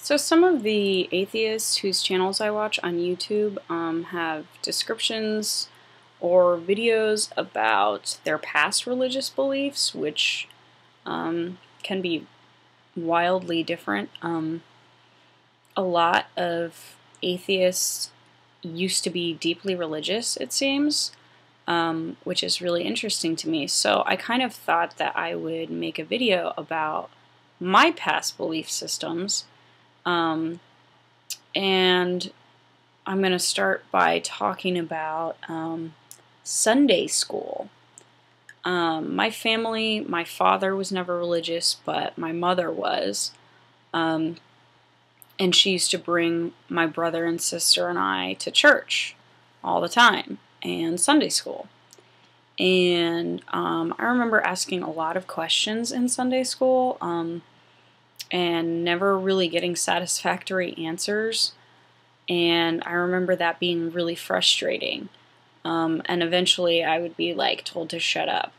So some of the atheists whose channels I watch on YouTube have descriptions or videos about their past religious beliefs, which can be wildly different. A lot of atheists used to be deeply religious, it seems, which is really interesting to me. So I kind of thought that I would make a video about my past belief systems. And I'm going to start by talking about Sunday school. My family, my father was never religious, but my mother was. And she used to bring my brother and sister and I to church all the time and Sunday school. And I remember asking a lot of questions in Sunday school and never really getting satisfactory answers. And I remember that being really frustrating. And eventually I would be told to shut up.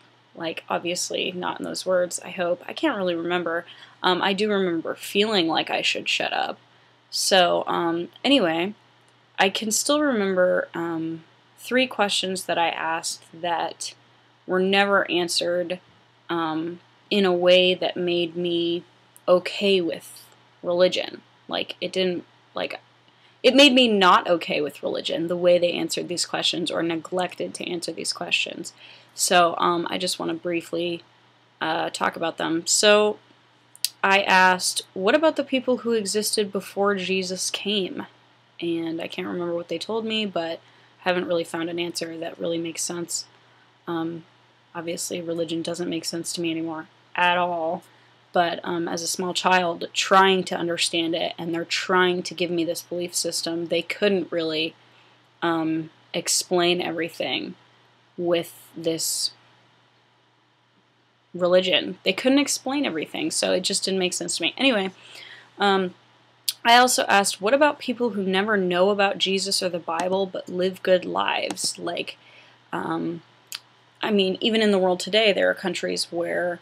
Obviously not in those words, I hope. I can't really remember. I do remember feeling like I should shut up. So anyway, I can still remember 3 questions that I asked that were never answered in a way that made me okay with religion. It made me not okay with religion, the way they answered these questions or neglected to answer these questions. So I just want to briefly talk about them. So I asked, what about the people who existed before Jesus came? And I can't remember what they told me, but haven't really found an answer that really makes sense. Obviously, religion doesn't make sense to me anymore at all. But as a small child, trying to understand it, and they're trying to give me this belief system, they couldn't really explain everything with this religion. They couldn't explain everything, so it just didn't make sense to me. Anyway, I also asked, what about people who never know about Jesus or the Bible but live good lives? I mean, even in the world today, there are countries where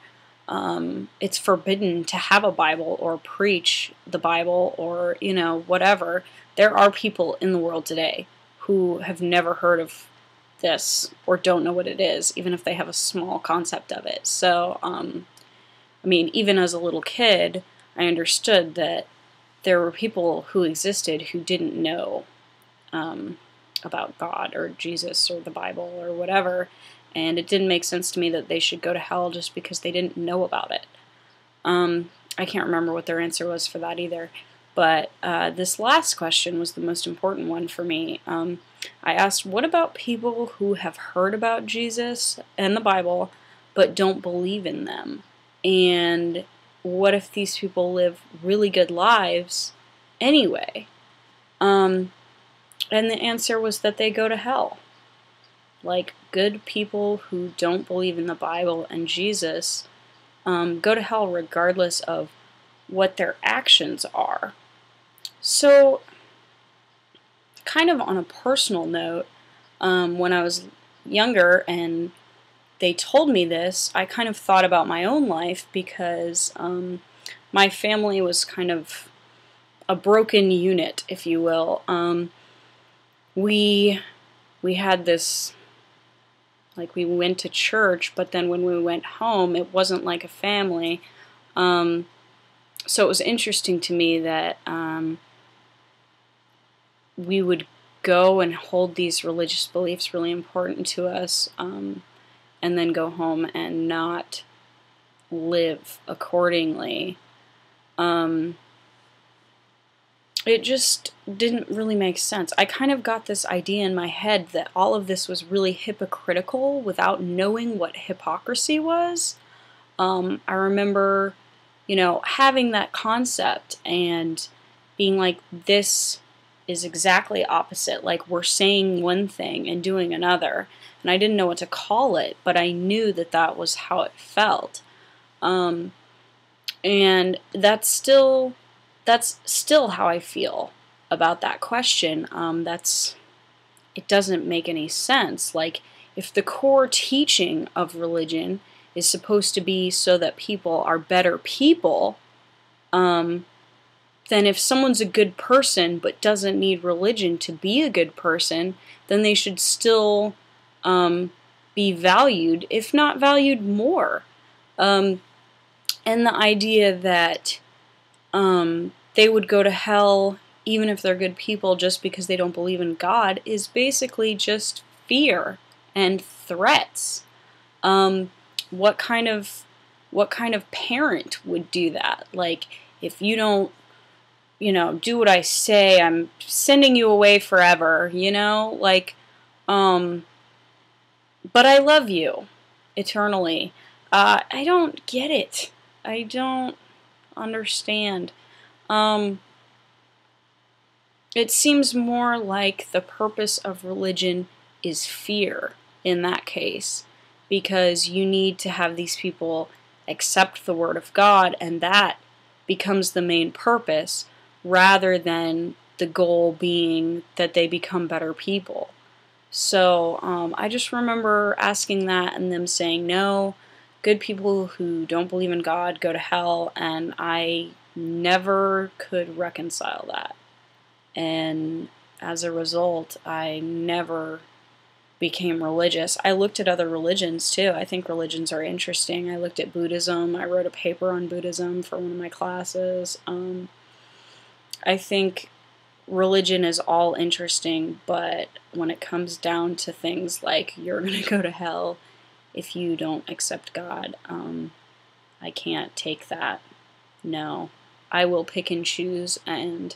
it's forbidden to have a Bible or preach the Bible or, whatever. There are people in the world today who have never heard of this or don't know what it is, even if they have a small concept of it. So, I mean, even as a little kid, I understood that there were people who existed who didn't know about God or Jesus or the Bible or whatever. And it didn't make sense to me that they should go to hell just because they didn't know about it. I can't remember what their answer was for that either. But this last question was the most important one for me. I asked, what about people who have heard about Jesus and the Bible but don't believe in them? And what if these people live really good lives anyway? And the answer was that they go to hell. Good people who don't believe in the Bible and Jesus go to hell regardless of what their actions are. So, kind of on a personal note, when I was younger and they told me this, I kind of thought about my own life because my family was kind of a broken unit, if you will. We had this... we went to church, but then when we went home, it wasn't like a family. So it was interesting to me that we would go and hold these religious beliefs really important to us, and then go home and not live accordingly. It just didn't really make sense. I kind of got this idea in my head that all of this was really hypocritical without knowing what hypocrisy was. I remember, having that concept and being like, this is exactly opposite. We're saying one thing and doing another. And I didn't know what to call it, but I knew that that was how it felt. And that's still how I feel about that question. It doesn't make any sense. If the core teaching of religion is supposed to be so that people are better people, then if someone's a good person but doesn't need religion to be a good person, then they should still be valued, if not valued more. And the idea that they would go to hell even if they're good people just because they don't believe in God is basically just fear and threats. What kind of parent would do that? Like, if you don't, do what I say, I'm sending you away forever, like, but I love you eternally. I don't get it. I don't understand. It seems more like the purpose of religion is fear in that case, because you need to have these people accept the Word of God, and that becomes the main purpose, rather than the goal being that they become better people. So I just remember asking that and them saying, no, good people who don't believe in God go to hell, and I never could reconcile that. And as a result, I never became religious. I looked at other religions too. I think religions are interesting. I looked at Buddhism. I wrote a paper on Buddhism for one of my classes. I think religion is all interesting, but when it comes down to things like you're going to go to hell if you don't accept God, I can't take that. No. I will pick and choose, and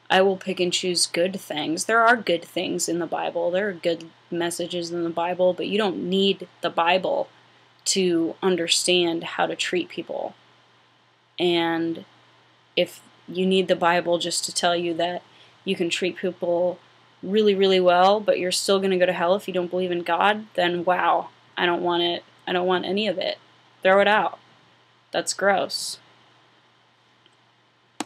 I will pick and choose good things. There are good things in the Bible. There are good messages in the Bible, but you don't need the Bible to understand how to treat people. And if you need the Bible just to tell you that you can treat people really, really well, but you're still going to go to hell if you don't believe in God, then wow, I don't want it. I don't want any of it. Throw it out. That's gross.